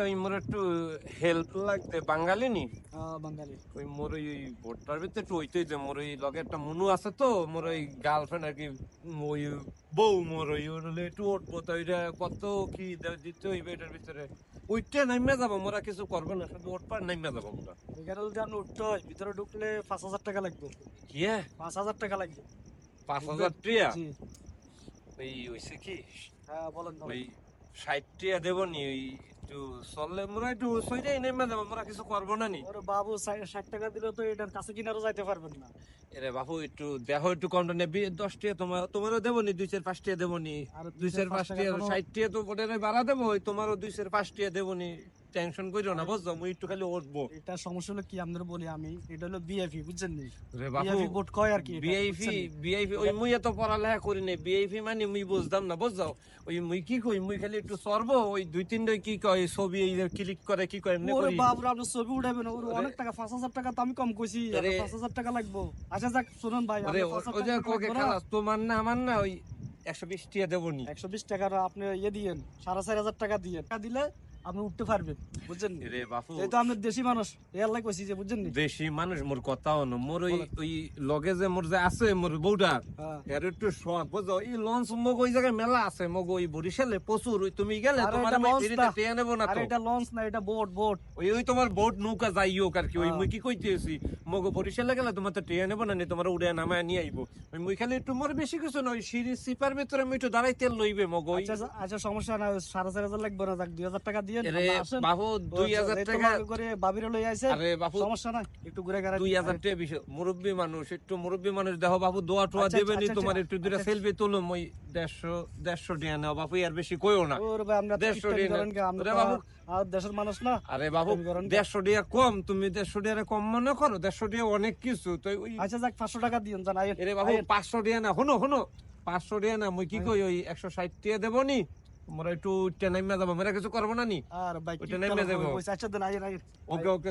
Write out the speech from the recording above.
ওই মোর একটু হেল্প লাগতে বাঙালি নি বাঙালি ওই মোর ওই ভোটটার ভিতরে একটু হইতেই যে মোর ওই লগে একটা মনু আছে তো মোর ওই গার্লফ্রেন্ড আর কি ওই বউ মোর ওই ওর হলে একটু উঠবো তো ওইটা কত কি দিতে হইবে এটার ভিতরে ওইটা নাইমে যাবো মোরা কিছু করবে না শুধু উঠবার নাইমে যাবো মোরা এখানে যদি আপনি উঠতে হয় ভিতরে ঢুকলে 5,000 টাকা লাগবে। কি 5,000 টাকা লাগবে। 5,000 টিয়া জি। ওই হইছে কি হ্যাঁ বলেন ওই 60 টিয়া দেবো নি ওই একটু চললে মোরা একটু সইটাই নেমে যাবো মোরা কিছু করবো না নি ওরে বাবু 60 টাকা দিলে তো এটার কাছে কিনারও যাইতে পারবেন না। এরে বাবু একটু দেখো একটু কমটা নেবি 10 টিয়া তোমারও দেবো নি 2-4-5 টিয়া দেবো নি আর 2-4-5 টিয়া 60 টিয়া তো ওটারে বাড়া দেবো ওই তোমারও 2-4-5 টিয়া দেবো নি টেনশন করিও না বুঝছো মুই একটু খালি উঠবো এটা সমস্যা হলো কি আপনাদের বলি আমি এটা হলো বিএফি বুঝছেন নি রে বাবু বিএফি ভোট কয় আর কি এটা, বিআইপি বুঝছেন নি? বিআইপি ওই মুই এত পড়ালেখা করি নাই বিআইপি মানে মুই বুঝতাম না বুঝছো ওই মুই কি কই মুই খালি একটু সরবো ওই 2-3 কি কয় ছবি এই ক্লিক করে কি কয় এমনি ওরে করি বাপ রে আপনি ছবি উঠাবেন ওরে অনেক টাকা 5,000 টাকা তো আমি কম কইছি আরে 5,000 টাকা লাগবে। আচ্ছা যাক শুনুন ভাই ওরে আপনি 5,000 ওই যে টাকা কোকে লাগবে না। খালাস তোমার না আমার না ওই 120 টিয়া দেবো নি 120 টাকার আপনি ইয়ে দিয়েন 4,500 টাকা দিয়েন টাকা দিলে আপনি উঠতে পারবেন বুঝছেন নি? রে বাপু এই তো আপনি দেশি মানুষ এর লাই কইছি যে বুঝছেন নি? দেশি মানুষ মোর কথাও না মোর ওই ওই লগে যে মোর যে আছে মোর বউটা হ্যাঁ। এর একটু শখ বুঝো এই লঞ্চ মগ ওই জায়গায় মেলা আছে মগ ওই বরিশালে প্রচুর ওই তুমি গেলে আরে তোমার এটা আমি লঞ্চ ফ্রিতে না। টেয়া নেবো না আরে তো এটা লঞ্চ না এটা বোট বোট ওই ওই তোমার বোট নৌকা যাই হোক আর কি ওই হ্যাঁ। মুই কি কইতেছি মগ বরিশালে গেলে তোমার তো টেয়া নেবো না নি তোমার উড়ে নামায় নিয়ে আইবো ওই মুই খালি একটু মোর বেশি কিছু না ওই সিঁড়ি সিপার ভিতরে আমি একটু দাঁড়াই তেল লইবে মগ ওই আচ্ছা আচ্ছা সমস্যা না 4,500 লাগবে না যাক 2,000 টাকা দিয়েন আরে আপনি আসেন। বাবু 2,000 এই তো টাকা লগে করে বাবিরে লই আইছে আরে বাবু সমস্যা না একটু ঘুরে ঘাড়ে 2,000 টাকা বিষয় মুরব্বী মানুষ একটু মুরব্বী মানুষ দেখো বাবু দোয়া টোয়া আচ্ছা, দেবে নি আচ্ছা, তোমার আচ্ছা, একটু দুটা আচ্ছা। সেলফি তুলো মই 150 টাকা নাও বাপু আর বেশি কইও না ওরে ভাই আমরা তো 150 ইফতারি টাকা। করেন কি আমরা ওরে তো বাবু। আর দেশের মানুষ না আরে বাবু ইফতারি করেন কি? 150 টাকা কম তুমি 150 টাকা কম মনে করো 150 টাকা অনেক কিছু তো ওই আচ্ছা যাক 500 টাকা দিয়েন জান আইন এরে বাবু 500 টাকা না হনো হনো 500 টাকা না মই কি কই ওই 160 টাকা দেবো নি মোরা একটু উঠতে নাইমা যাবো মেরা কিছু করবো না নি আর ভাই ওইটা নেমে যাবো। আচ্ছা দেন আইন ওকে ওকে